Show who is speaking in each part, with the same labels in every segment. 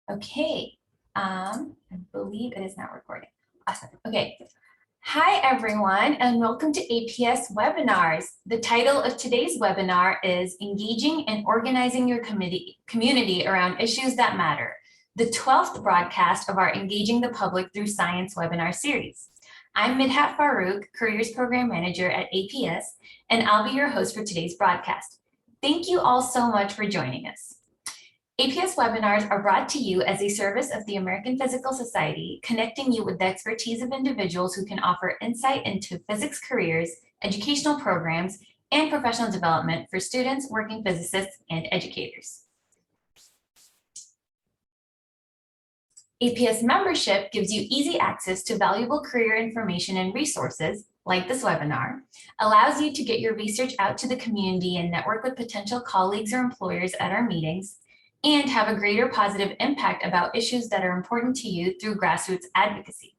Speaker 1: Okay, I believe it is now recording. Awesome. Okay. Hi, everyone, and welcome to APS webinars. The title of today's webinar is Engaging and Organizing Your Community Around Issues That Matter, the 12th broadcast of our Engaging the Public Through Science webinar series. I'm Midhat Farouk, Careers Program Manager at APS, and I'll be your host for today's broadcast. Thank you all so much for joining us. APS webinars are brought to you as a service of the American Physical Society, connecting you with the expertise of individuals who can offer insight into physics careers, educational programs, and professional development for students, working physicists, and educators. APS membership gives you easy access to valuable career information and resources, like this webinar, allows you to get your research out to the community and network with potential colleagues or employers at our meetings, and have a greater positive impact about issues that are important to you through grassroots advocacy.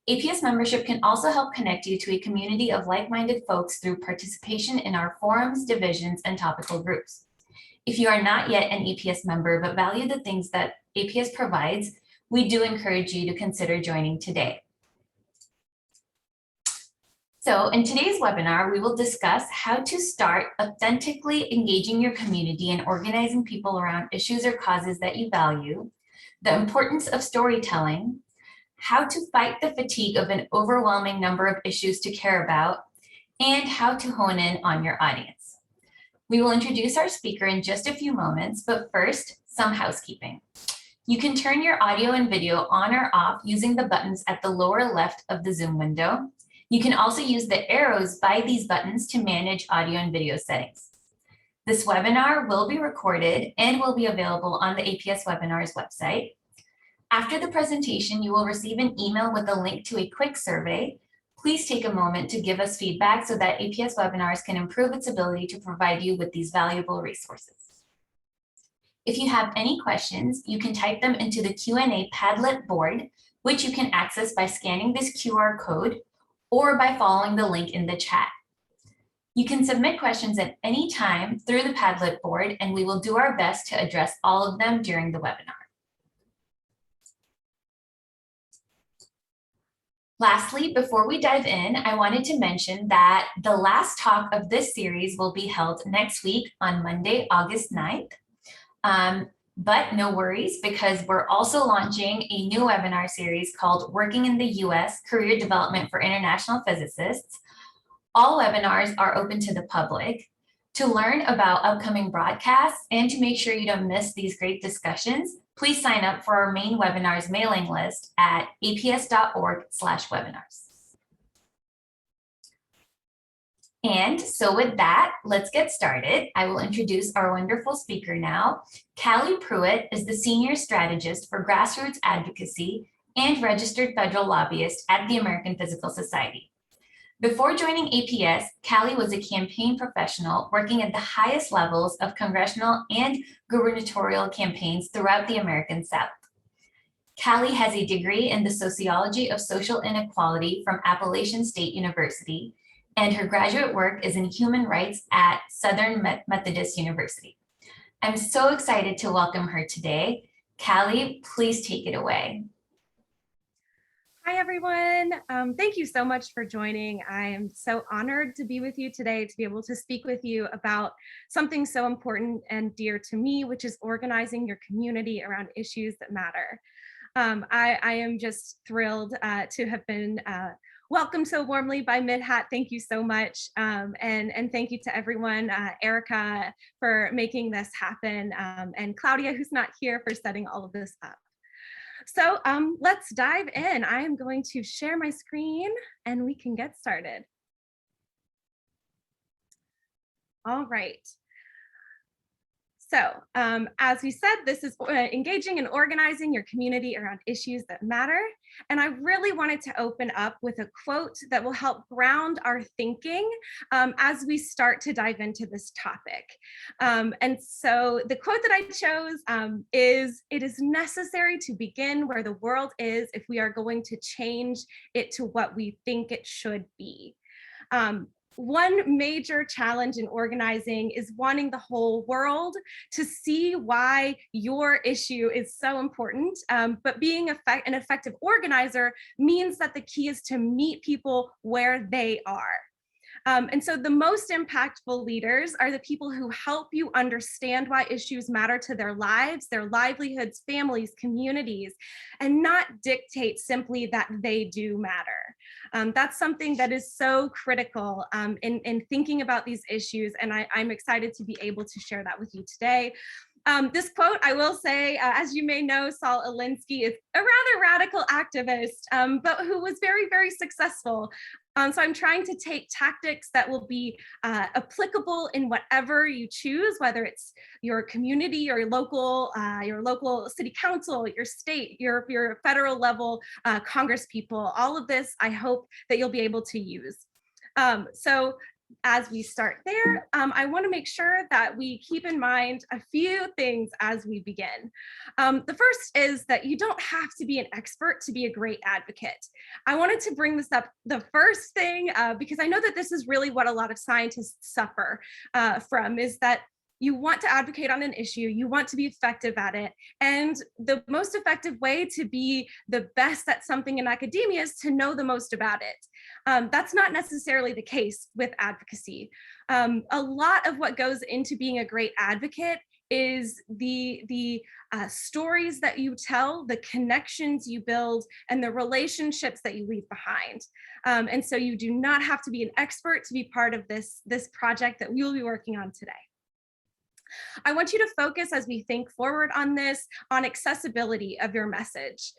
Speaker 1: APS membership can also help connect you to a community of like-minded folks through participation in our forums, divisions, and topical groups. If you are not yet an APS member but value the things that APS provides, we do encourage you to consider joining today. So in today's webinar, we will discuss how to start authentically engaging your community and organizing people around issues or causes that you value, the importance of storytelling, how to fight the fatigue of an overwhelming number of issues to care about, and how to hone in on your audience. We will introduce our speaker in just a few moments, but first, some housekeeping. You can turn your audio and video on or off using the buttons at the lower left of the Zoom window. You can also use the arrows by these buttons to manage audio and video settings. This webinar will be recorded and will be available on the APS webinars website. After the presentation, you will receive an email with a link to a quick survey. Please take a moment to give us feedback so that APS webinars can improve its ability to provide you with these valuable resources. If you have any questions, you can type them into the Q&A Padlet board, which you can access by scanning this QR code or by following the link in the chat. You can submit questions at any time through the Padlet board, and we will do our best to address all of them during the webinar. Lastly, before we dive in, I wanted to mention that the last talk of this series will be held next week on Monday, August 9th. But no worries, because we're also launching a new webinar series called Working in the US, Career Development for International Physicists. All webinars are open to the public. To learn about upcoming broadcasts and to make sure you don't miss these great discussions, please sign up for our main webinars mailing list at aps.org/webinars. And so with that, let's get started. I will introduce our wonderful speaker now. Callie Pruett is the Senior Strategist for Grassroots Advocacy and Registered Federal Lobbyist at the American Physical Society. Before joining APS, Callie was a campaign professional working at the highest levels of congressional and gubernatorial campaigns throughout the American South. Callie has a degree in the Sociology of Social Inequality from Appalachian State University, and her graduate work is in human rights at Southern Methodist University. I'm so excited to welcome her today. Callie, please take it away.
Speaker 2: Hi, everyone. Thank you so much for joining. I am so honored to be with you today, to be able to speak with you about something so important and dear to me, which is organizing your community around issues that matter. I am just thrilled to have been welcomed so warmly by Midhat. Thank you so much. And thank you to everyone, Erica for making this happen, and Claudia, who's not here, for setting all of this up. So let's dive in. I am going to share my screen and we can get started. All right. So as we said, this is engaging and organizing your community around issues that matter. And I really wanted to open up with a quote that will help ground our thinking as we start to dive into this topic. And so the quote that I chose is, "It is necessary to begin where the world is if we are going to change it to what we think it should be." One major challenge in organizing is wanting the whole world to see why your issue is so important. But being an effective organizer means that the key is to meet people where they are. And so the most impactful leaders are the people who help you understand why issues matter to their lives, their livelihoods, families, communities, and not dictate simply that they do matter. That's something that is so critical in thinking about these issues, and I'm excited to be able to share that with you today. This quote, I will say, as you may know, Saul Alinsky is a rather radical activist, but who was very, very successful. So I'm trying to take tactics that will be applicable in whatever you choose, whether it's your community, your local city council, your state, your federal level Congress people. All of this, I hope that you'll be able to use. So as we start there, I want to make sure that we keep in mind a few things as we begin. The first is that you don't have to be an expert to be a great advocate. I wanted to bring this up the first thing because I know that this is really what a lot of scientists suffer from, is that you want to advocate on an issue, you want to be effective at it, and the most effective way to be the best at something in academia is to know the most about it. That's not necessarily the case with advocacy. A lot of what goes into being a great advocate is the stories that you tell, the connections you build, and the relationships that you leave behind. And so you do not have to be an expert to be part of this project that we will be working on today. I want you to focus, as we think forward on this, on accessibility of your message.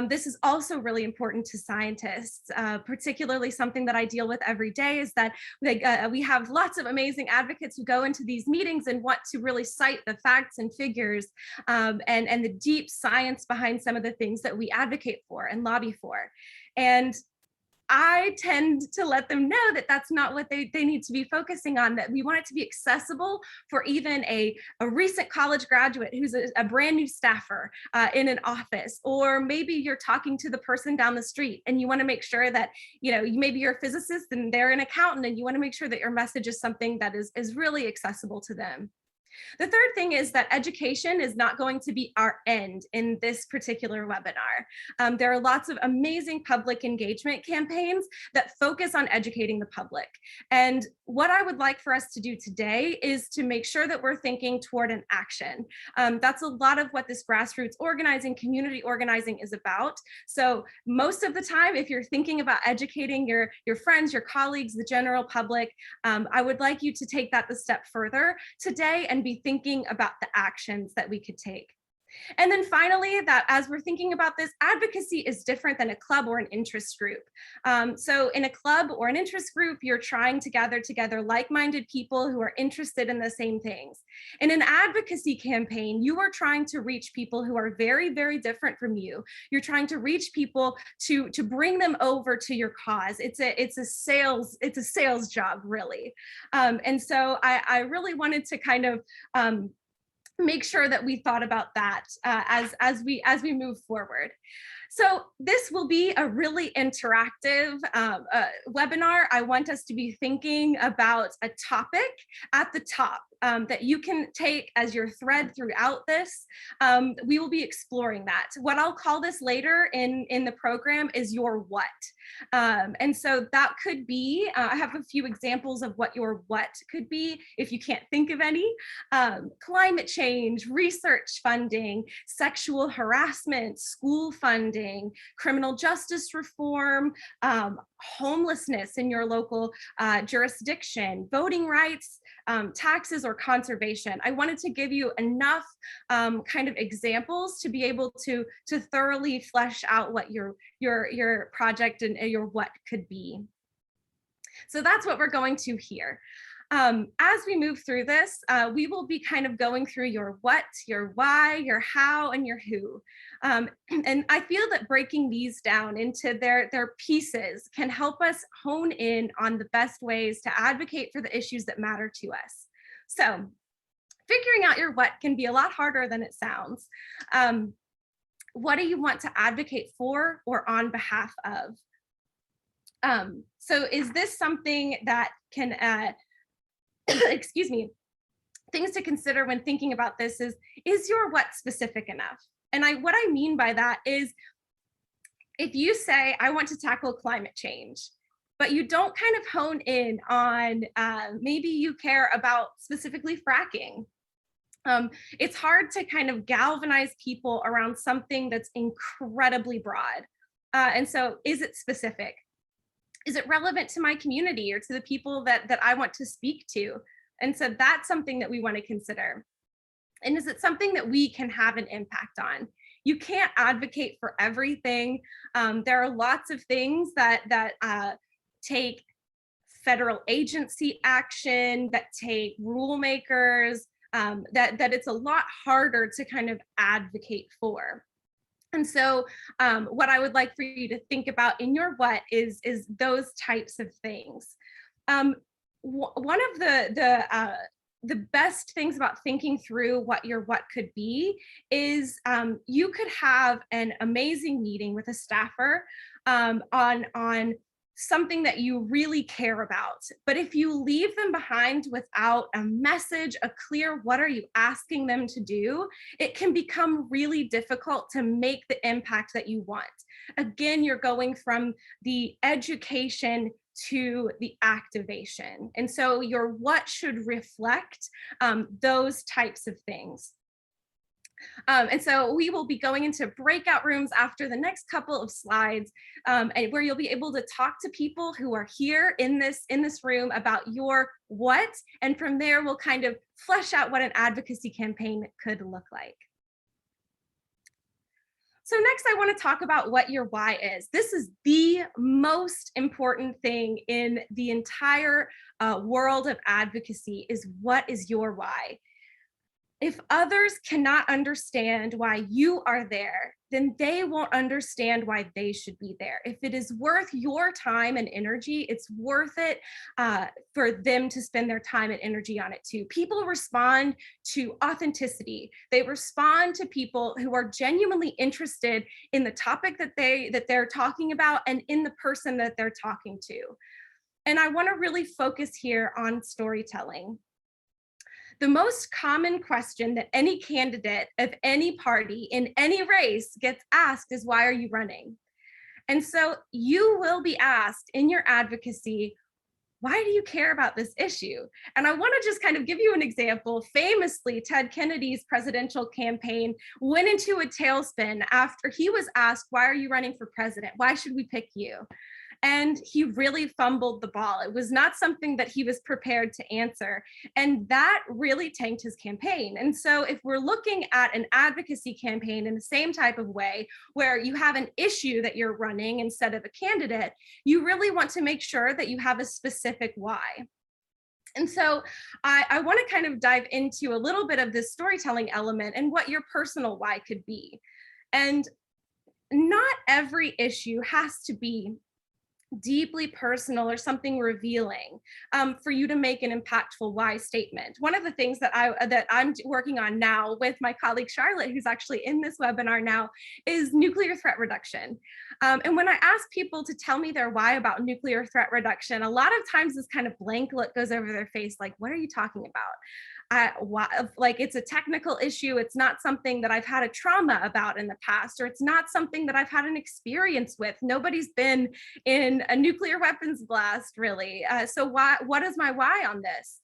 Speaker 2: This is also really important to scientists, particularly something that I deal with every day is that we have lots of amazing advocates who go into these meetings and want to really cite the facts and figures and the deep science behind some of the things that we advocate for and lobby for. And I tend to let them know that that's not what they need to be focusing on, that we want it to be accessible for even a recent college graduate who's a brand new staffer in an office, or maybe you're talking to the person down the street and you want to make sure that, maybe you're a physicist and they're an accountant and you want to make sure that your message is something that is really accessible to them. The third thing is that education is not going to be our end in this particular webinar. There are lots of amazing public engagement campaigns that focus on educating the public. And what I would like for us to do today is to make sure that we're thinking toward an action. That's a lot of what this grassroots organizing, community organizing is about. So most of the time, if you're thinking about educating your friends, your colleagues, the general public, I would like you to take that the step further today and be thinking about the actions that we could take. And then finally, that as we're thinking about this, advocacy is different than a club or an interest group. So in a club or an interest group, you're trying to gather together like-minded people who are interested in the same things. In an advocacy campaign, you are trying to reach people who are very, very different from you. You're trying to reach people to bring them over to your cause. It's a sales job, really. And so I really wanted to kind of make sure that we thought about that as we move forward. So this will be a really interactive webinar. I want us to be thinking about a topic at the top that you can take as your thread throughout this. We will be exploring that. What I'll call this later in the program is your what. And so that could be, I have a few examples of what your what could be if you can't think of any. Climate change, research funding, sexual harassment, school funding, criminal justice reform, homelessness in your local jurisdiction, voting rights, taxes, or conservation. I wanted to give you enough kind of examples to be able to thoroughly flesh out what your project and your what could be. So that's what we're going to here. As we move through this, we will be kind of going through your what, your why, your how, and your who. And I feel that breaking these down into their pieces can help us hone in on the best ways to advocate for the issues that matter to us. So figuring out your what can be a lot harder than it sounds. What do you want to advocate for or on behalf of? So is this something that excuse me, things to consider when thinking about this is your what specific enough? And what I mean by that is, if you say, I want to tackle climate change, but you don't kind of hone in on, maybe you care about specifically fracking. It's hard to kind of galvanize people around something that's incredibly broad. And so is it specific? Is it relevant to my community or to the people that I want to speak to? And so that's something that we want to consider. And is it something that we can have an impact on? You can't advocate for everything. There are lots of things that take federal agency action, that take rule makers, that it's a lot harder to kind of advocate for. And so what I would like for you to think about in your what is those types of things. One of the best things about thinking through what your what could be is, you could have an amazing meeting with a staffer on something that you really care about. But if you leave them behind without a message, a clear what are you asking them to do, it can become really difficult to make the impact that you want. Again, you're going from the education to the activation. And so your what should reflect those types of things. And so we will be going into breakout rooms after the next couple of slides, and where you'll be able to talk to people who are here in this room about your what, and from there we'll kind of flesh out what an advocacy campaign could look like. So next I want to talk about what your why is. This is the most important thing in the entire world of advocacy, is what is your why? If others cannot understand why you are there, then they won't understand why they should be there. If it is worth your time and energy, it's worth it for them to spend their time and energy on it too. People respond to authenticity. They respond to people who are genuinely interested in the topic that they're talking about and in the person that they're talking to. And I want to really focus here on storytelling. The most common question that any candidate of any party in any race gets asked is, why are you running? And so you will be asked in your advocacy, why do you care about this issue? And I want to just kind of give you an example. Famously, Ted Kennedy's presidential campaign went into a tailspin after he was asked, why are you running for president? Why should we pick you? And he really fumbled the ball. It was not something that he was prepared to answer. And that really tanked his campaign. And so if we're looking at an advocacy campaign in the same type of way, where you have an issue that you're running instead of a candidate, you really want to make sure that you have a specific why. And so I want to kind of dive into a little bit of this storytelling element and what your personal why could be. And not every issue has to be deeply personal or something revealing for you to make an impactful why statement. One of the things that I'm working on now with my colleague Charlotte, who's actually in this webinar now, is nuclear threat reduction. And when I ask people to tell me their why about nuclear threat reduction, a lot of times this kind of blank look goes over their face, like, what are you talking about? Like, it's a technical issue. It's not something that I've had a trauma about in the past, or it's not something that I've had an experience with. Nobody's been in a nuclear weapons blast, really. So what is my why on this?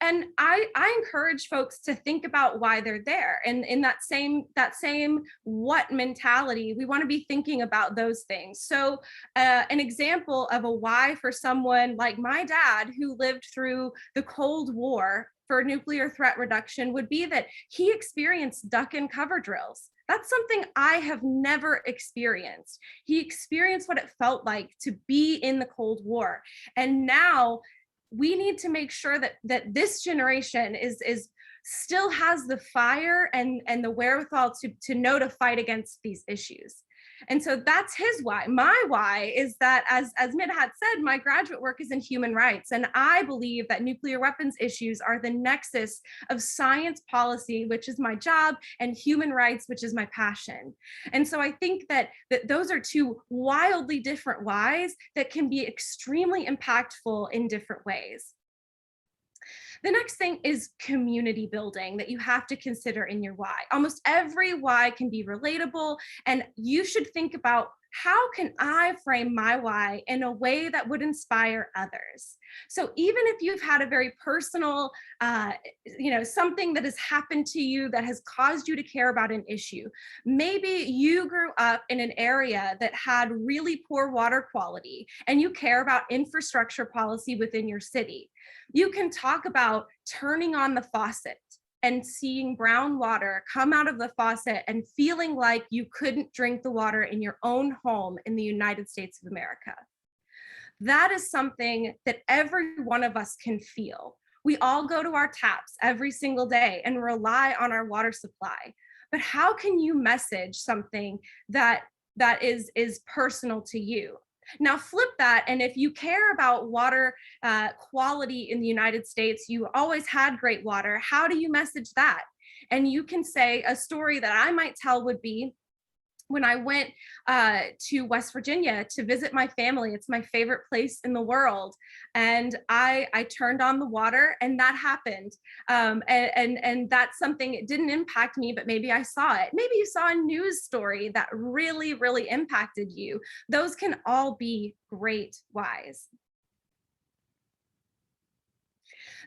Speaker 2: And I encourage folks to think about why they're there. And in that same what mentality, we want to be thinking about those things. So an example of a why for someone like my dad, who lived through the Cold War, for nuclear threat reduction would be that he experienced duck and cover drills. That's something I have never experienced. He experienced what it felt like to be in the Cold War. And now we need to make sure that this generation is still has the fire and the wherewithal to know to fight against these issues. And so that's his why. My why is that, as Midhat said, my graduate work is in human rights. And I believe that nuclear weapons issues are the nexus of science policy, which is my job, and human rights, which is my passion. And so I think that those are two wildly different whys that can be extremely impactful in different ways. The next thing is community building that you have to consider in your why. Almost every why can be relatable, and you should think about, how can I frame my why in a way that would inspire others? So even if you've had a very personal, something that has happened to you that has caused you to care about an issue, maybe you grew up in an area that had really poor water quality and you care about infrastructure policy within your city. You can talk about turning on the faucet and seeing brown water come out of the faucet and feeling like you couldn't drink the water in your own home in the United States of America. That is something that every one of us can feel. We all go to our taps every single day and rely on our water supply. But how can you message something that is personal to you? Now flip that, and if you care about water quality in the United States, you always had great water, how do you message that? And you can say, a story that I might tell would be, when I went to West Virginia to visit my family, it's my favorite place in the world. And I turned on the water and that happened. And that's something, it didn't impact me, but maybe I saw it. Maybe you saw a news story that really, really impacted you. Those can all be great whys.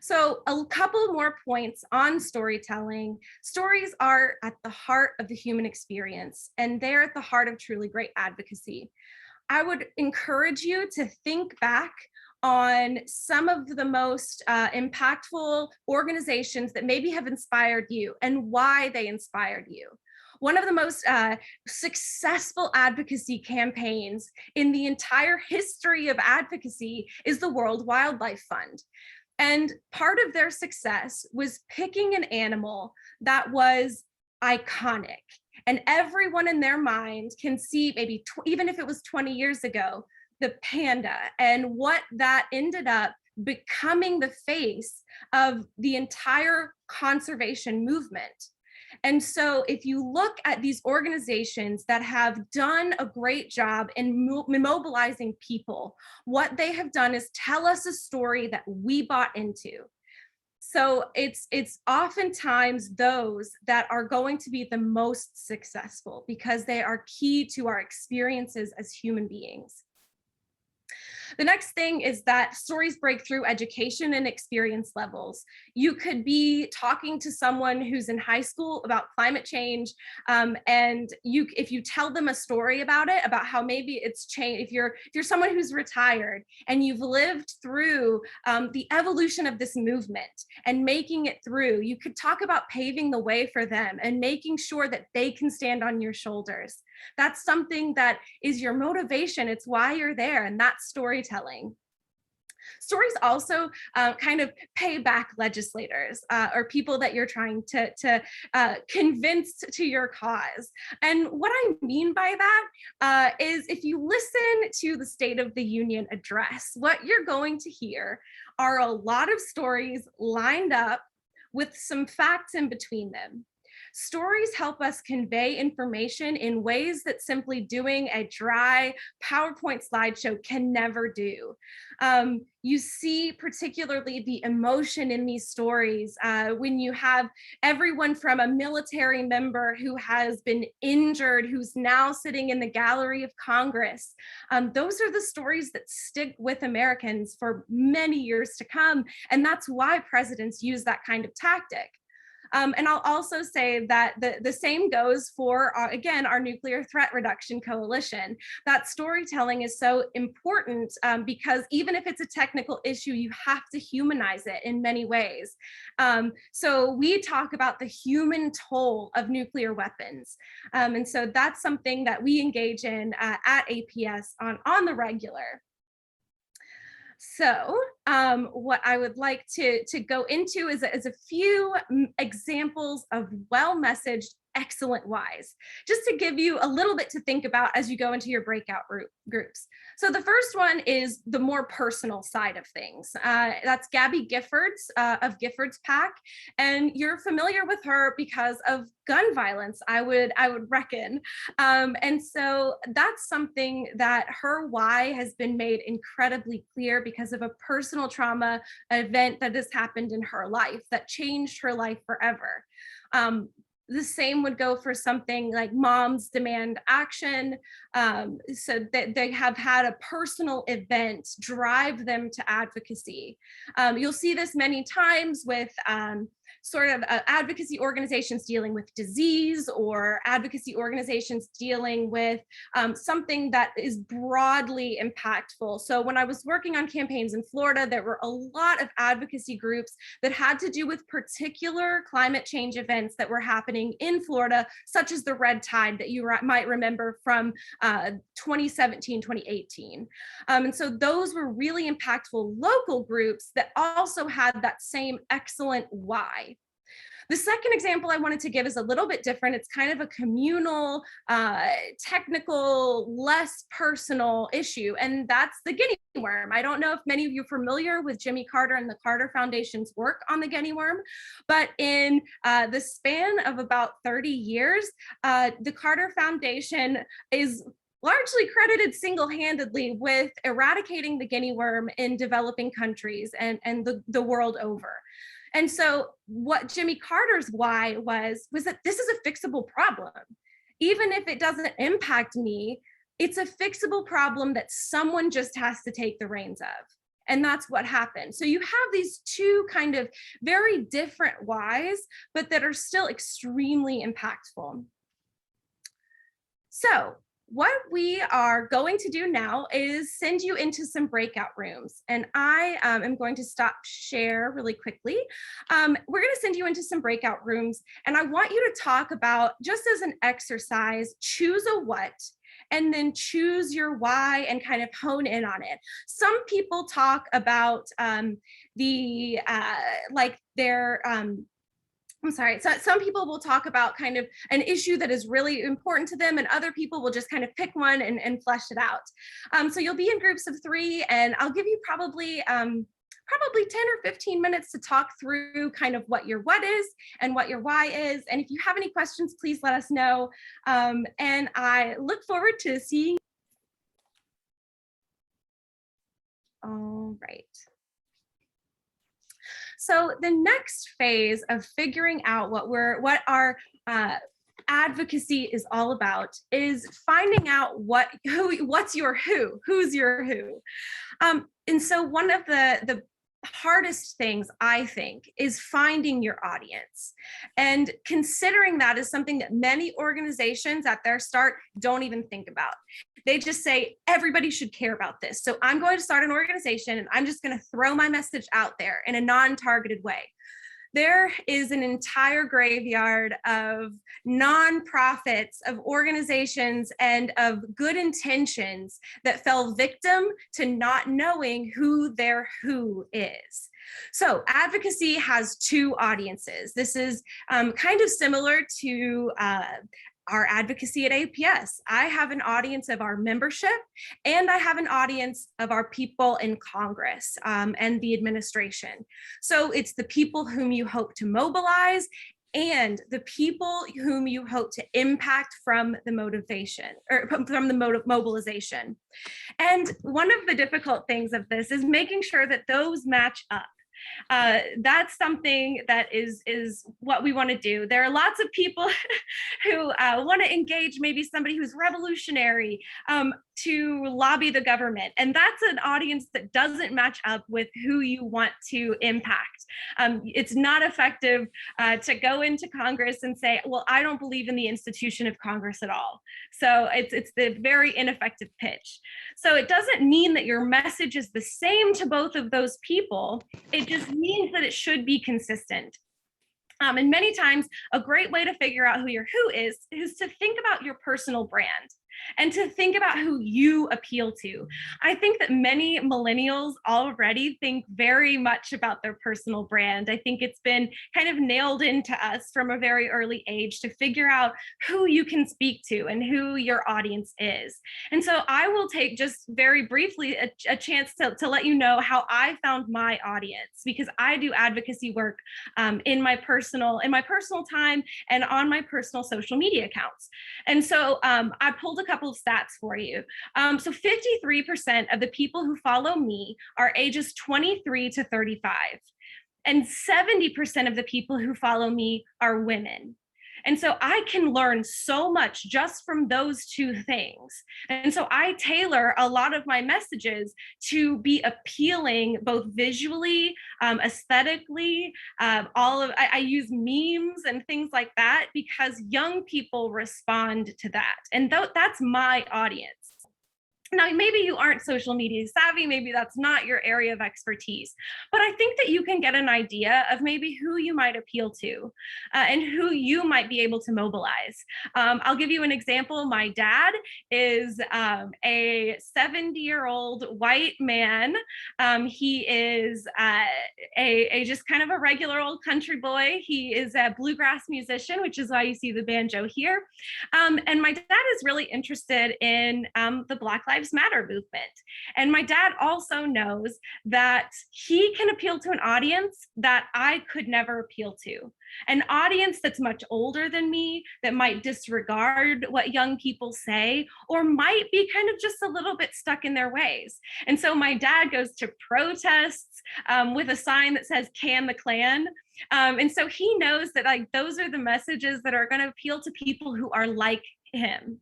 Speaker 2: So a couple more points on storytelling. Stories are at the heart of the human experience, and they're at the heart of truly great advocacy. I would encourage you to think back on some of the most impactful organizations that maybe have inspired you and why they inspired you. One of the most successful advocacy campaigns in the entire history of advocacy is the World Wildlife Fund. And part of their success was picking an animal that was iconic. And everyone in their mind can see, maybe even if it was 20 years ago, the panda, and what that ended up becoming the face of the entire conservation movement. And so if you look at these organizations that have done a great job in mobilizing people, what they have done is tell us a story that we bought into. So it's oftentimes those that are going to be the most successful because they are key to our experiences as human beings. The next thing is that stories break through education and experience levels. You could be talking to someone who's in high school about climate change, and if you tell them a story about it, about how maybe it's changed, if you're someone who's retired and you've lived through the evolution of this movement and making it through, you could talk about paving the way for them and making sure that they can stand on your shoulders. That's something that is your motivation. It's why you're there, and that's storytelling. Stories also kind of pay back legislators or people that you're trying to convince to your cause. And what I mean by that is, if you listen to the State of the Union address, what you're going to hear are a lot of stories lined up with some facts in between them. Stories help us convey information in ways that simply doing a dry PowerPoint slideshow can never do. You see particularly the emotion in these stories when you have everyone from a military member who has been injured, who's now sitting in the gallery of Congress. Those are the stories that stick with Americans for many years to come. And that's why presidents use that kind of tactic. And I'll also say that the same goes for, again, our Nuclear Threat Reduction Coalition. That storytelling is so important because even if it's a technical issue, you have to humanize it in many ways. So we talk about the human toll of nuclear weapons. And so that's something that we engage in at APS on the regular. So what I would like to go into is a few examples of well-messaged excellent whys, just to give you a little bit to think about as you go into your breakout groups. So the first one is the more personal side of things. That's Gabby Giffords of Giffords Pack, and you're familiar with her because of gun violence, I would reckon. And so that's something that her why has been made incredibly clear because of a personal trauma event that has happened in her life that changed her life forever. The same would go for something like Moms Demand Action. So that they have had a personal event drive them to advocacy. You'll see this many times with sort of advocacy organizations dealing with disease or advocacy organizations dealing with something that is broadly impactful. So when I was working on campaigns in Florida, there were a lot of advocacy groups that had to do with particular climate change events that were happening in Florida, such as the red tide that you might remember from 2017, 2018. And so those were really impactful local groups that also had that same excellent why. The second example I wanted to give is a little bit different. It's kind of a communal, technical, less personal issue, and that's the guinea worm. I don't know if many of you are familiar with Jimmy Carter and the Carter Foundation's work on the guinea worm, but in the span of about 30 years, the Carter Foundation is largely credited single-handedly with eradicating the guinea worm in developing countries and the world over. And so what Jimmy Carter's why was that this is a fixable problem. Even if it doesn't impact me, it's a fixable problem that someone just has to take the reins of. And that's what happened. So you have these two kind of very different whys, but that are still extremely impactful. So what we are going to do now is send you into some breakout rooms. And I am going to stop share really quickly. We're going to send you into some breakout rooms. And I want you to talk about, just as an exercise, choose a what, and then choose your why and kind of hone in on it. Some people talk about so some people will talk about kind of an issue that is really important to them, and other people will just kind of pick one and flesh it out. So you'll be in groups of 3, and I'll give you probably 10 or 15 minutes to talk through kind of what your what is and what your why is. And if you have any questions, please let us know. And I look forward to seeing. All right. So the next phase of figuring out what our advocacy is all about is finding out who's your who. And so one of the hardest things, I think, is finding your audience, and considering that is something that many organizations at their start don't even think about. They just say everybody should care about this, so I'm going to start an organization and I'm just going to throw my message out there in a non-targeted way. There is an entire graveyard of nonprofits, of organizations, and of good intentions that fell victim to not knowing who their who is. So advocacy has 2 audiences. This is kind of similar to our advocacy at APS. I have an audience of our membership, and I have an audience of our people in Congress and the administration. So it's the people whom you hope to mobilize and the people whom you hope to impact from the motivation or from the mobilization. And one of the difficult things of this is making sure that those match up. That's something that is what we want to do. There are lots of people who want to engage maybe somebody who's revolutionary to lobby the government, and that's an audience that doesn't match up with who you want to impact. It's not effective to go into Congress and say, well, I don't believe in the institution of Congress at all. So it's the very ineffective pitch. So it doesn't mean that your message is the same to both of those people. It just means that it should be consistent. And many times, a great way to figure out who your who is to think about your personal brand. and to think about who you appeal to. I think that many millennials already think very much about their personal brand. I think it's been kind of nailed into us from a very early age to figure out who you can speak to and who your audience is. And so I will take just very briefly a chance to let you know how I found my audience, because I do advocacy work in my personal time and on my personal social media accounts. And so I pulled a couple of stats for you. So 53% of the people who follow me are ages 23 to 35. And 70% of the people who follow me are women. And so I can learn so much just from those two things. And so I tailor a lot of my messages to be appealing both visually, aesthetically, I use memes and things like that because young people respond to that. And that's my audience. Now, maybe you aren't social media savvy, maybe that's not your area of expertise, but I think that you can get an idea of maybe who you might appeal to and who you might be able to mobilize. I'll give you an example. My dad is a 70-year-old white man. He is a just kind of a regular old country boy. He is a bluegrass musician, which is why you see the banjo here. And my dad is really interested in the Black Lives Matter movement. And my dad also knows that he can appeal to an audience that I could never appeal to. An audience that's much older than me, that might disregard what young people say, or might be kind of just a little bit stuck in their ways. And so my dad goes to protests with a sign that says "Can the Klan." And so he knows that like those are the messages that are going to appeal to people who are like him.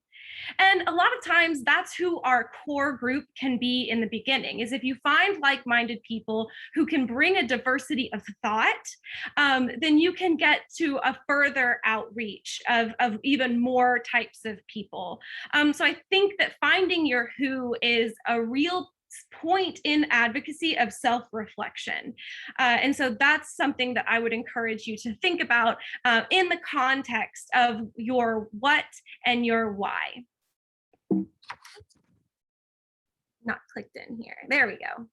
Speaker 2: And a lot of times that's who our core group can be in the beginning, is if you find like-minded people who can bring a diversity of thought, then you can get to a further outreach of even more types of people. So I think that finding your who is a real point in advocacy of self-reflection. And so that's something that I would encourage you to think about in the context of your what and your why. Not clicked in here. There we go.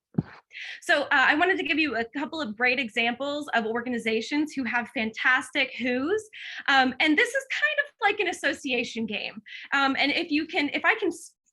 Speaker 2: So I wanted to give you a couple of great examples of organizations who have fantastic who's. And this is kind of like an association game. And if I can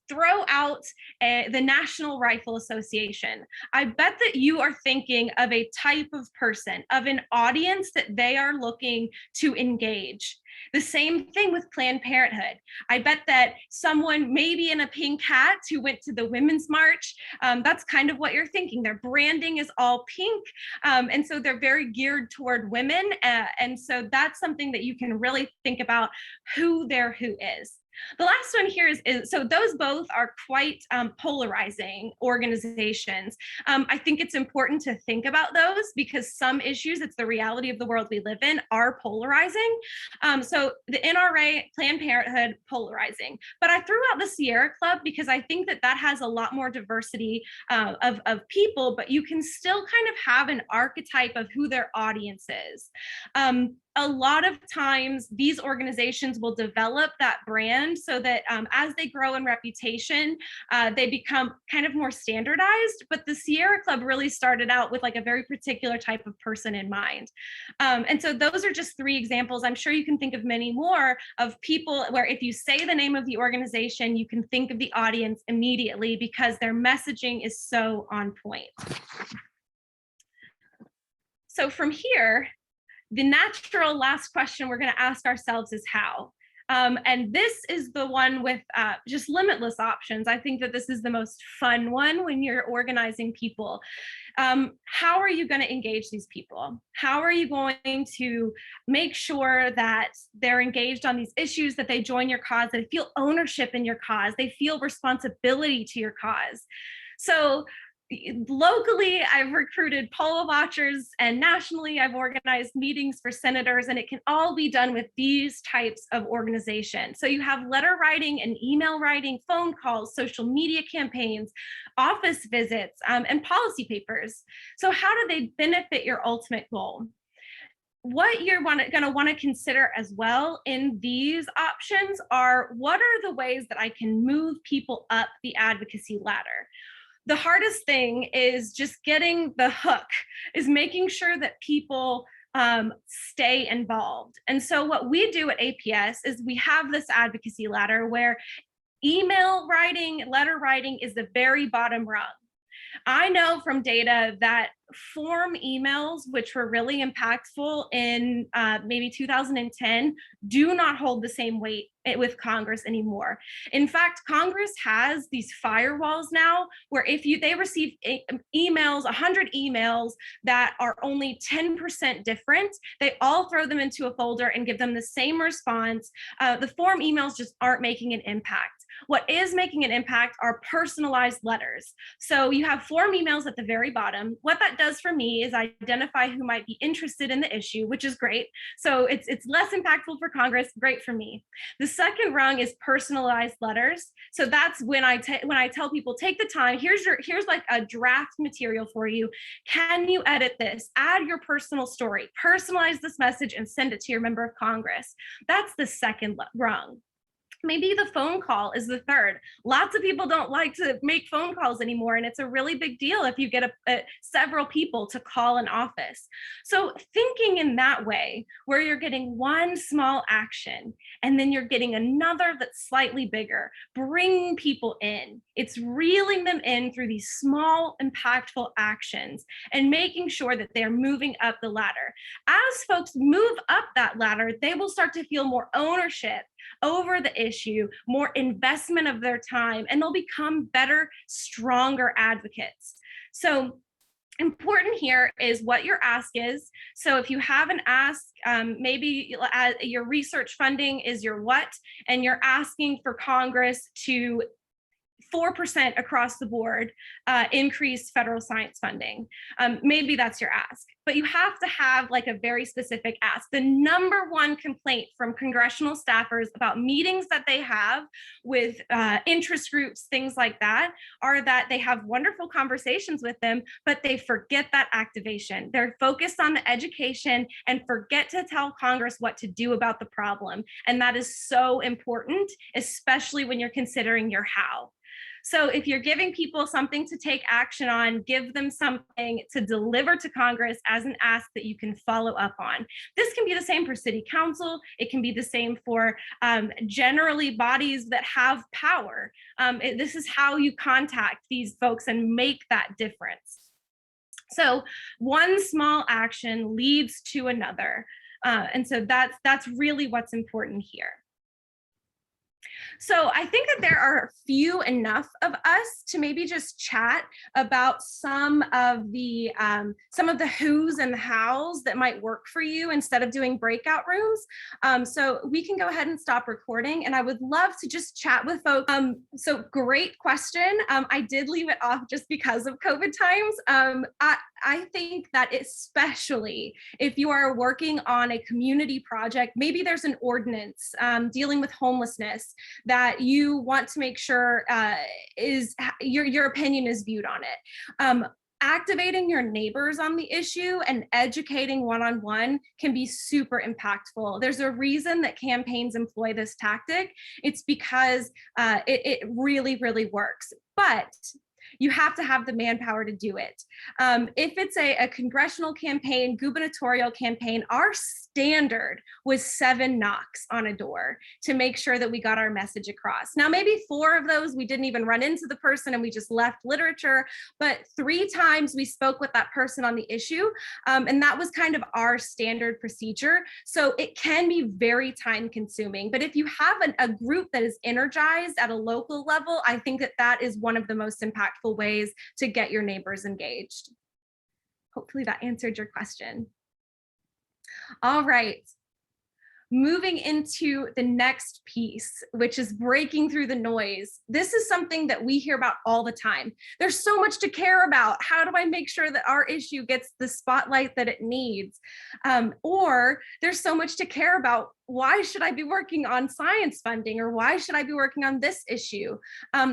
Speaker 2: throw out the National Rifle Association, I bet that you are thinking of a type of person, of an audience that they are looking to engage. The same thing with Planned Parenthood. I bet that someone maybe in a pink hat who went to the Women's March, that's kind of what you're thinking. Their branding is all pink. And so they're very geared toward women. And so that's something that you can really think about who their who is. The last one here is so those both are quite polarizing organizations. I think it's important to think about those because some issues, it's the reality of the world we live in, are polarizing. So the NRA, Planned Parenthood, polarizing. But I threw out the Sierra Club because I think that that has a lot more diversity of people, but you can still kind of have an archetype of who their audience is. A lot of times these organizations will develop that brand so that as they grow in reputation, they become kind of more standardized. But the Sierra Club really started out with like a very particular type of person in mind. And so those are just 3 examples. I'm sure you can think of many more of people where if you say the name of the organization, you can think of the audience immediately because their messaging is so on point. So from here, the natural last question we're going to ask ourselves is how. And this is the one with just limitless options. I think that this is the most fun one when you're organizing people. How are you going to engage these people? How are you going to make sure that they're engaged on these issues, that they join your cause, that they feel ownership in your cause, they feel responsibility to your cause? So locally, I've recruited poll watchers, and nationally, I've organized meetings for senators, and it can all be done with these types of organizations. So you have letter writing and email writing, phone calls, social media campaigns, office visits, and policy papers. So how do they benefit your ultimate goal? what you're going to want to consider as well in these options are, what are the ways that I can move people up the advocacy ladder? The hardest thing is just getting the hook, is making sure that people stay involved. And so what we do at APS is we have this advocacy ladder where email writing, letter writing is the very bottom rung. I know from data that form emails, which were really impactful in maybe 2010, do not hold the same weight with Congress anymore. In fact, Congress has these firewalls now where if they receive emails, 100 emails that are only 10% different, they all throw them into a folder and give them the same response. The form emails just aren't making an impact. What is making an impact are personalized letters. So you have form emails at the very bottom. What that does for me is identify who might be interested in the issue, which is great. So it's less impactful for Congress, great for me. The second rung is personalized letters. So that's when I tell people, take the time, here's like a draft material for you. Can you edit this? Add your personal story, personalize this message and send it to your member of Congress. That's the second rung. Maybe the phone call is the third. Lots of people don't like to make phone calls anymore, and it's a really big deal if you get several people to call an office. So thinking in that way, where you're getting one small action and then you're getting another that's slightly bigger, bringing people in. It's reeling them in through these small, impactful actions and making sure that they're moving up the ladder. As folks move up that ladder, they will start to feel more ownership over the issue, more investment of their time, and they'll become better, stronger advocates. So important here is what your ask is. So if you have an ask, maybe your research funding is your what, and you're asking for Congress to 4% across the board increase federal science funding. Maybe that's your ask, but you have to have like a very specific ask. The number one complaint from congressional staffers about meetings that they have with interest groups, things like that, are that they have wonderful conversations with them, but they forget that activation. They're focused on the education and forget to tell Congress what to do about the problem. And that is so important, especially when you're considering your how. So if you're giving people something to take action on, give them something to deliver to Congress as an ask that you can follow up on. This can be the same for city council. It can be the same for generally bodies that have power. This is how you contact these folks and make that difference. So one small action leads to another. And so that's really what's important here. So I think that there are few enough of us to maybe just chat about some of the who's and the how's that might work for you instead of doing breakout rooms. So we can go ahead and stop recording, and I would love to just chat with folks. So great question. I did leave it off just because of COVID times. I think that especially if you are working on a community project, maybe there's an ordinance dealing with homelessness that you want to make sure is your opinion is viewed on it. Activating your neighbors on the issue and educating one-on-one can be super impactful. There's a reason that campaigns employ this tactic. It's because it really, really works. But you have to have the manpower to do it. If it's a congressional campaign, gubernatorial campaign, our standard was 7 knocks on a door to make sure that we got our message across. Now, maybe 4 of those, we didn't even run into the person and we just left literature, but 3 times we spoke with that person on the issue. And that was kind of our standard procedure. So it can be very time consuming, but if you have a group that is energized at a local level, I think that is one of the most impactful ways to get your neighbors engaged. Hopefully that answered your question. All right. Moving into the next piece, which is breaking through the noise. This is something that we hear about all the time. There's so much to care about. How do I make sure that our issue gets the spotlight that it needs? Or there's so much to care about. Why should I be working on science funding, or why should I be working on this issue?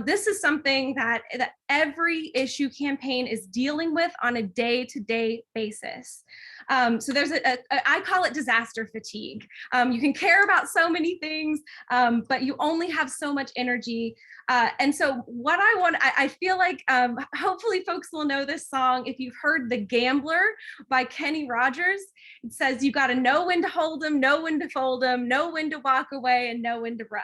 Speaker 2: This is something that every issue campaign is dealing with on a day-to-day basis. So there's I call it disaster fatigue. You can care about so many things, but you only have so much energy. And so what I feel like hopefully folks will know this song. If you've heard The Gambler by Kenny Rogers, it says you got to know when to hold them, know when to fold them, know when to walk away, and know when to run.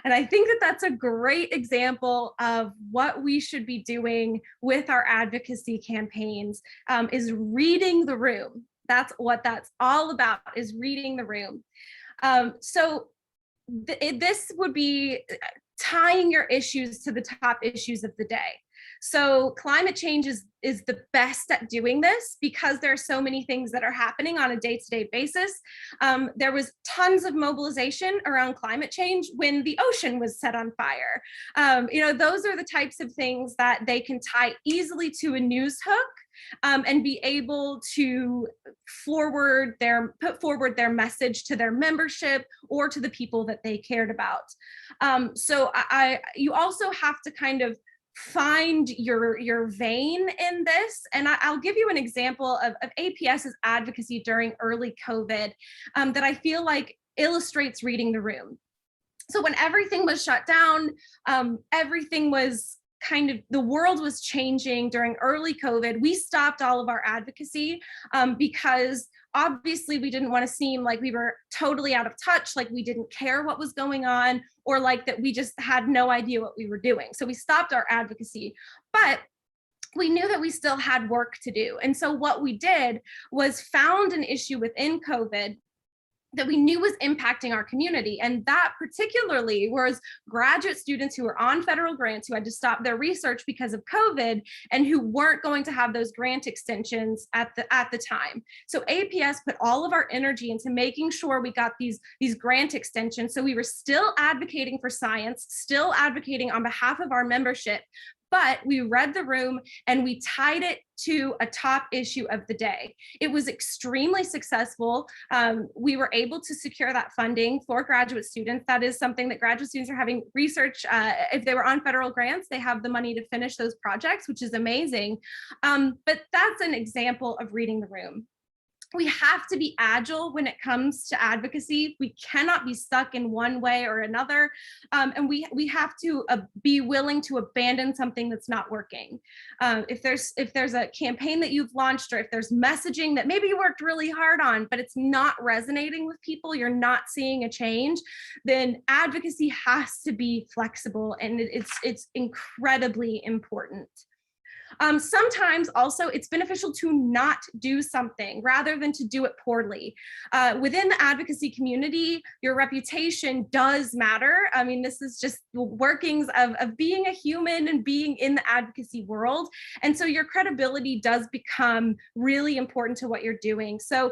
Speaker 2: And I think that that's a great example of what we should be doing with our advocacy campaigns, is reading the room. That's what that's all about, is reading the room. This would be tying your issues to the top issues of the day. So climate change is the best at doing this because there are so many things that are happening on a day-to-day basis. There was tons of mobilization around climate change when the ocean was set on fire. Those are the types of things that they can tie easily to a news hook, and be able to put forward their message to their membership or to the people that they cared about. You also have to kind of find your vein in this. And I'll give you an example of APS's advocacy during early COVID that I feel like illustrates reading the room. So when everything was shut down, everything was the world was changing during early COVID. We stopped all of our advocacy because obviously we didn't want to seem like we were totally out of touch, like we didn't care what was going on, or like that we just had no idea what we were doing. So we stopped our advocacy, but we knew that we still had work to do. And so what we did was found an issue within COVID that we knew was impacting our community. And that particularly was graduate students who were on federal grants who had to stop their research because of COVID and who weren't going to have those grant extensions at the time. So APS put all of our energy into making sure we got these grant extensions. So we were still advocating for science, still advocating on behalf of our membership, but we read the room and we tied it to a top issue of the day. It was extremely successful. We were able to secure that funding for graduate students. That is something that graduate students are having research. If they were on federal grants, they have the money to finish those projects, which is amazing. But that's an example of reading the room. We have to be agile when it comes to advocacy. We cannot be stuck in one way or another. And we have to be willing to abandon something that's not working. If there's a campaign that you've launched, or if there's messaging that maybe you worked really hard on, but it's not resonating with people, you're not seeing a change, then advocacy has to be flexible, and it's incredibly important. Sometimes also it's beneficial to not do something rather than to do it poorly. Within the advocacy community, your reputation does matter. I mean, this is just the workings of being a human and being in the advocacy world. And so your credibility does become really important to what you're doing. So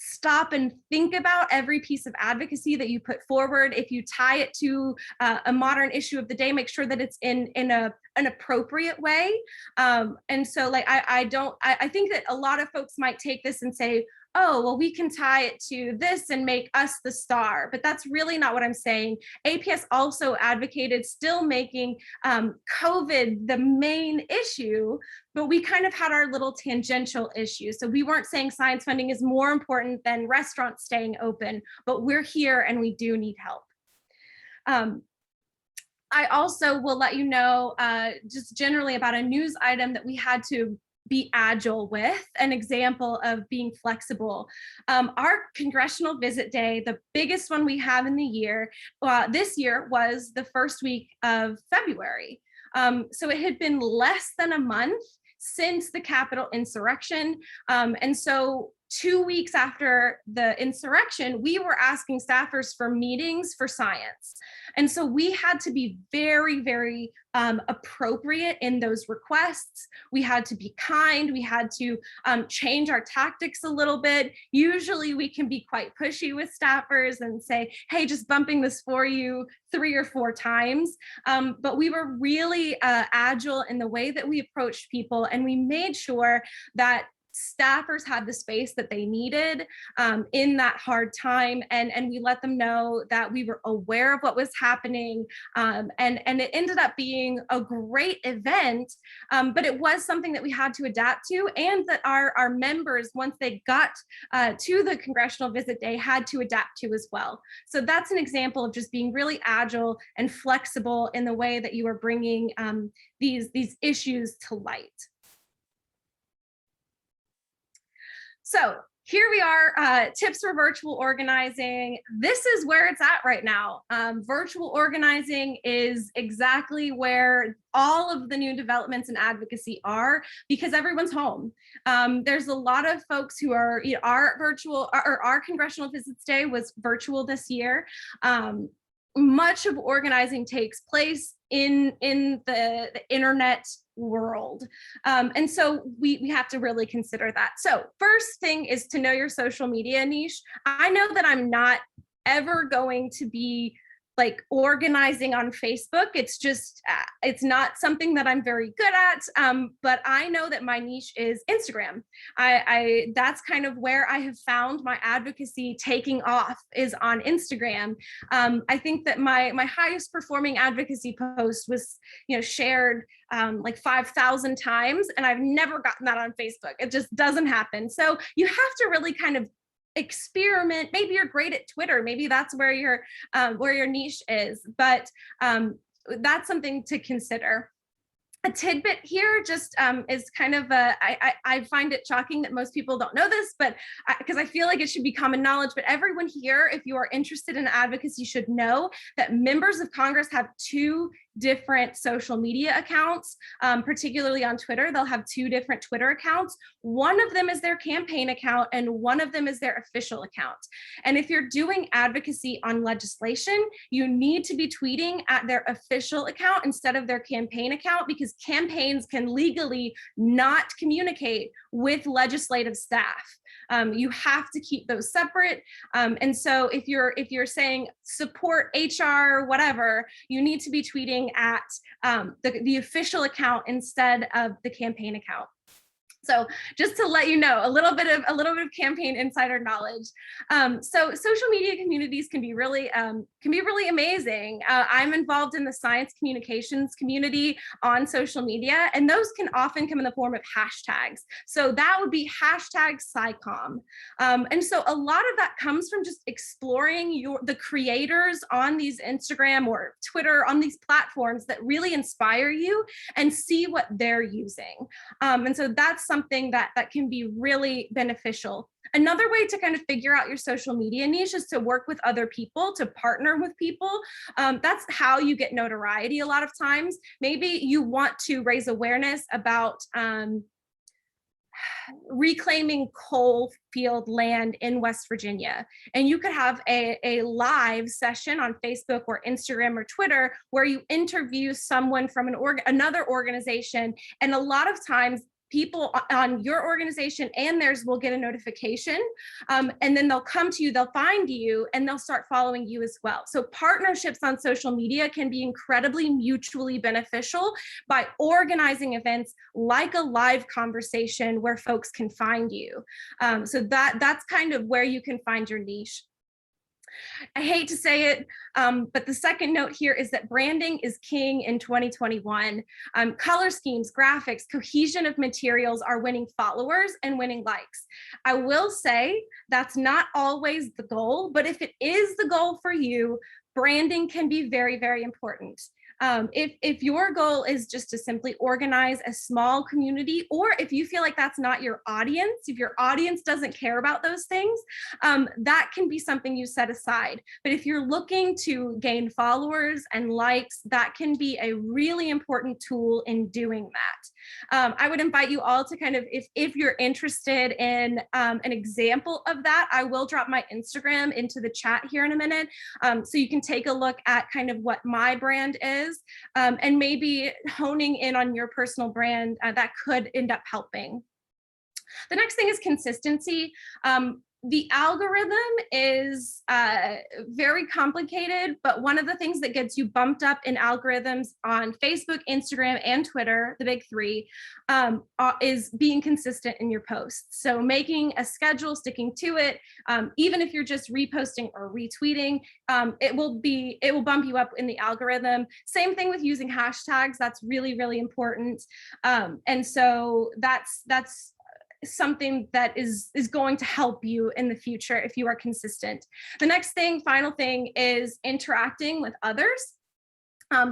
Speaker 2: stop and think about every piece of advocacy that you put forward. If you tie it to a modern issue of the day, make sure that it's in an appropriate way. And so I think that a lot of folks might take this and say, oh, well, we can tie it to this and make us the star, but that's really not what I'm saying. APS also advocated still making COVID the main issue, but we kind of had our little tangential issues. So we weren't saying science funding is more important than restaurants staying open, but we're here and we do need help. I also will let you know just generally about a news item that we had to be agile with, an example of being flexible. Our congressional visit day, the biggest one we have in the year, this year was the first week of February. So it had been less than a month since the Capitol insurrection. And so 2 weeks after the insurrection, we were asking staffers for meetings for science. And so we had to be very, very appropriate in those requests. We had to be kind. We had to change our tactics a little bit. Usually we can be quite pushy with staffers and say, hey, just bumping this for you 3 or 4 times. But we were really agile in the way that we approached people. And we made sure that staffers had the space that they needed in that hard time, and we let them know that we were aware of what was happening, and it ended up being a great event, but it was something that we had to adapt to, and that our members, once they got to the congressional visit day, had to adapt to as well. So that's an example of just being really agile and flexible in the way that you are bringing these issues to light. So here we are, tips for virtual organizing. This is where it's at right now. Virtual organizing is exactly where all of the new developments in advocacy are, because everyone's home. There's a lot of folks who are, our virtual, or our congressional visits day was virtual this year. Much of organizing takes place in the internet world. And so we have to really consider that. So first thing is to know your social media niche. I know that I'm not ever going to be like organizing on Facebook. It's just, it's not something that I'm very good at, but I know that my niche is Instagram. That's kind of where I have found my advocacy taking off, is on Instagram. I think that my highest performing advocacy post was, shared like 5,000 times, and I've never gotten that on Facebook. It just doesn't happen. So you have to really kind of experiment. Maybe you're great at Twitter. Maybe that's where your niche is, but that's something to consider. A tidbit here just is kind of I find it shocking that most people don't know this, but because I feel like it should be common knowledge, but everyone here, if you are interested in advocacy, should know that members of Congress have two different social media accounts, particularly on Twitter. They'll have two different Twitter accounts. One of them is their campaign account and one of them is their official account. And if you're doing advocacy on legislation, you need to be tweeting at their official account instead of their campaign account, because campaigns can legally not communicate with legislative staff. You have to keep those separate. And so if you're saying support HR, whatever, you need to be tweeting at the official account instead of the campaign account. So just to let you know, a little bit of campaign insider knowledge. So social media communities can be really amazing. I'm involved in the science communications community on social media, and those can often come in the form of hashtags. So that would be hashtag SciComm. And so a lot of that comes from just exploring the creators on these Instagram or Twitter, on these platforms that really inspire you, and see what they're using. And so that's something that can be really beneficial. Another way to kind of figure out your social media niche is to work with other people, to partner with people. That's how you get notoriety a lot of times. Maybe you want to raise awareness about reclaiming coal field land in West Virginia. And you could have a live session on Facebook or Instagram or Twitter where you interview someone from another organization. And a lot of times people on your organization and theirs will get a notification, and then they'll come to you, they'll find you, and they'll start following you as well. So partnerships on social media can be incredibly mutually beneficial by organizing events like a live conversation where folks can find you. So that's kind of where you can find your niche. I hate to say it, but the second note here is that branding is king in 2021. Color schemes, graphics, cohesion of materials are winning followers and winning likes. I will say that's not always the goal, but if it is the goal for you, branding can be very, very important. If your goal is just to simply organize a small community, or if you feel like that's not your audience, if your audience doesn't care about those things, that can be something you set aside. But if you're looking to gain followers and likes, that can be a really important tool in doing that. I would invite you all to kind of, if you're interested in an example of that, I will drop my Instagram into the chat here in a minute, so you can take a look at kind of what my brand is. And maybe honing in on your personal brand that could end up helping. The next thing is consistency. The algorithm is very complicated, but one of the things that gets you bumped up in algorithms on Facebook, Instagram, and Twitter, the big three, is being consistent in your posts. So making a schedule, sticking to it, even if you're just reposting or retweeting, it will bump you up in the algorithm. Same thing with using hashtags. That's really, really important. And so that's something that is going to help you in the future if you are consistent. The next thing, final thing, is interacting with others.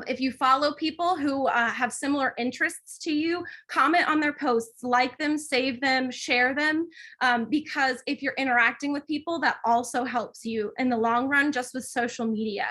Speaker 2: If you follow people who have similar interests to you, comment on their posts, like them, save them, share them, because if you're interacting with people, that also helps you in the long run, just with social media.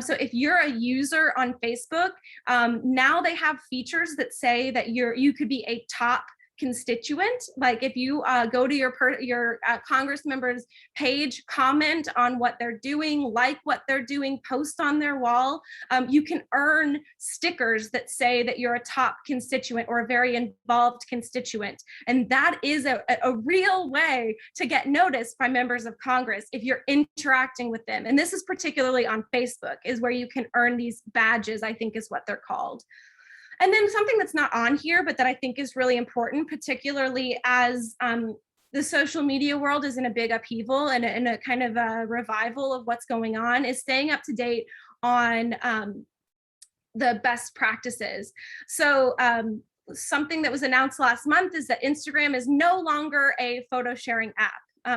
Speaker 2: So if you're a user on Facebook, now they have features that say that you could be a top constituent. Like if you go to your Congress member's page, comment on what they're doing, like what they're doing, post on their wall, you can earn stickers that say that you're a top constituent or a very involved constituent. And that is a real way to get noticed by members of Congress if you're interacting with them. And this is particularly on Facebook, is where you can earn these badges, I think is what they're called. And then something that's not on here, but that I think is really important, particularly as the social media world is in a big upheaval and a kind of a revival of what's going on, is staying up to date on the best practices. So something that was announced last month is that Instagram is no longer a photo sharing app.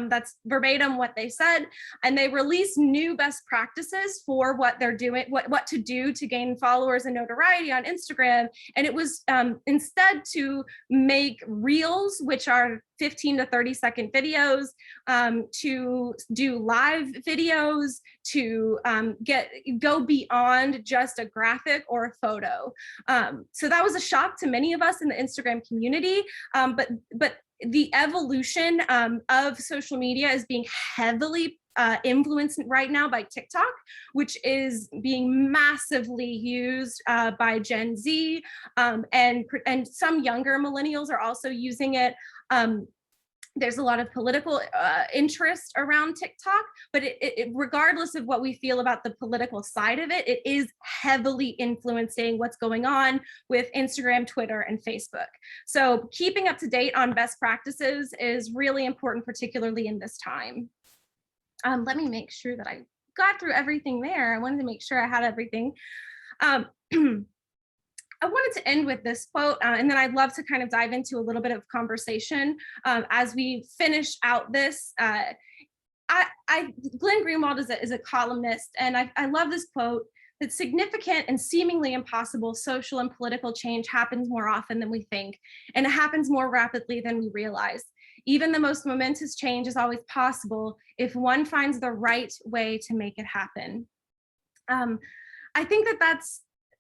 Speaker 2: That's verbatim what they said, and they released new best practices for what they're doing, what to do to gain followers and notoriety on Instagram. And it was instead to make reels, which are 15 to 30-second videos, to do live videos, to go beyond just a graphic or a photo. So that was a shock to many of us in the Instagram community, but the evolution of social media is being heavily influenced right now by TikTok, which is being massively used by Gen Z, and some younger millennials are also using it. There's a lot of political interest around TikTok, but regardless of what we feel about the political side of it, it is heavily influencing what's going on with Instagram, Twitter, and Facebook. So keeping up to date on best practices is really important, particularly in this time. Let me make sure that I got through everything there. I wanted to make sure I had everything. I wanted to end with this quote, and then I'd love to kind of dive into a little bit of conversation as we finish out this. Glenn Greenwald is a columnist, and I love this quote, that significant and seemingly impossible social and political change happens more often than we think, and it happens more rapidly than we realize. Even the most momentous change is always possible if one finds the right way to make it happen. I think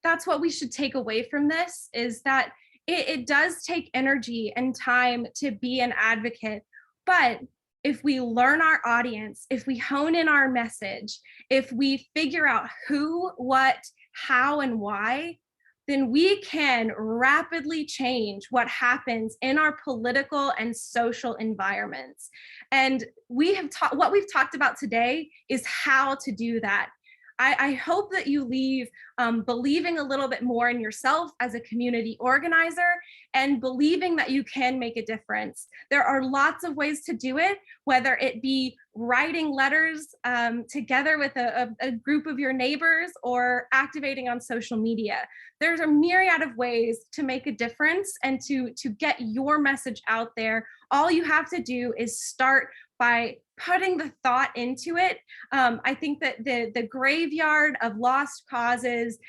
Speaker 2: that's what we should take away from this, is that it does take energy and time to be an advocate. But if we learn our audience, if we hone in our message, if we figure out who, what, how, and why, then we can rapidly change what happens in our political and social environments. And what we've talked about today is how to do that. I hope that you leave believing a little bit more in yourself as a community organizer and believing that you can make a difference. There are lots of ways to do it, whether it be writing letters together with a group of your neighbors or activating on social media. There's a myriad of ways to make a difference and to get your message out there. All you have to do is start by putting the thought into it. I think that the graveyard of lost causes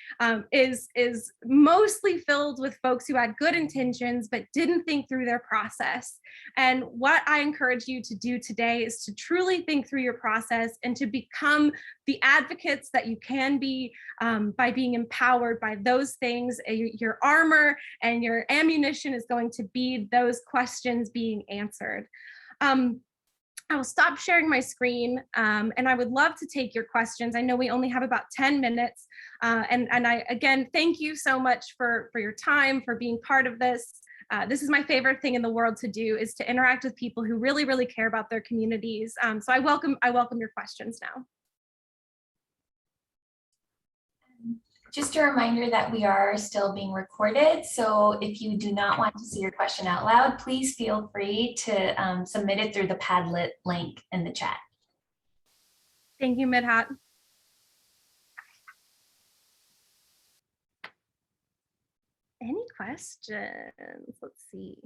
Speaker 2: is mostly filled with folks who had good intentions but didn't think through their process. And what I encourage you to do today is to truly think through your process and to become the advocates that you can be by being empowered by those things. Your armor and your ammunition is going to be those questions being answered. I'll stop sharing my screen, and I would love to take your questions. I know we only have about 10 minutes, and I, again, thank you so much for your time, for being part of this. this is my favorite thing in the world to do, is to interact with people who really, really care about their communities. So I welcome your questions now.
Speaker 1: Just a reminder that we are still being recorded. So if you do not want to see your question out loud, please feel free to submit it through the Padlet link in the chat.
Speaker 2: Thank you, Midhat. Any questions? Let's see.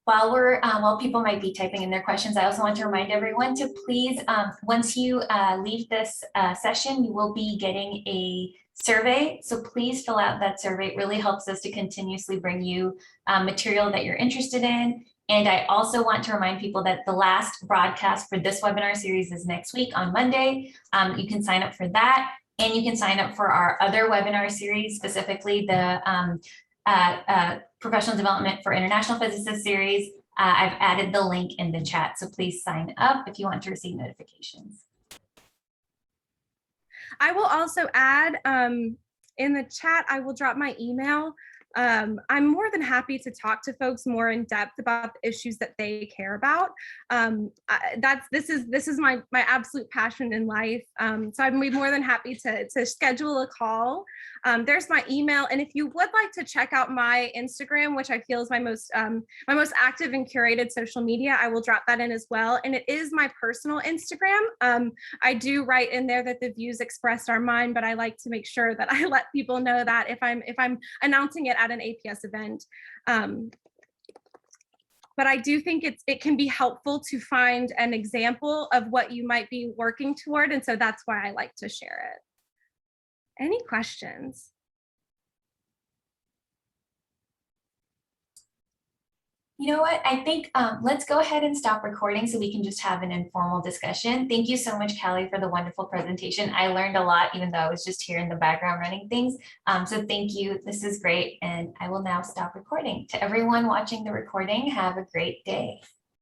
Speaker 1: While people might be typing in their questions, I also want to remind everyone to please, once you leave this session, you will be getting a survey. So please fill out that survey. It really helps us to continuously bring you material that you're interested in. And I also want to remind people that the last broadcast for this webinar series is next week on Monday. You can sign up for that, and you can sign up for our other webinar series, specifically the Professional Development for International Physicists series. I've added the link in the chat, so please sign up if you want to receive notifications.
Speaker 2: I will also add in the chat, I will drop my email. I'm more than happy to talk to folks more in depth about the issues that they care about. This is my absolute passion in life. So I'd be more than happy to schedule a call. There's my email, and if you would like to check out my Instagram, which I feel is my most active and curated social media, I will drop that in as well. And it is my personal Instagram. I do write in there that the views expressed are mine, but I like to make sure that I let people know that if I'm announcing it at an APS event. But I do think it can be helpful to find an example of what you might be working toward. And so that's why I like to share it. Any questions?
Speaker 1: You know what? I think let's go ahead and stop recording so we can just have an informal discussion. Thank you so much, Callie, for the wonderful presentation. I learned a lot, even though I was just here in the background running things. So thank you. This is great. And I will now stop recording. To everyone watching the recording, have a great day.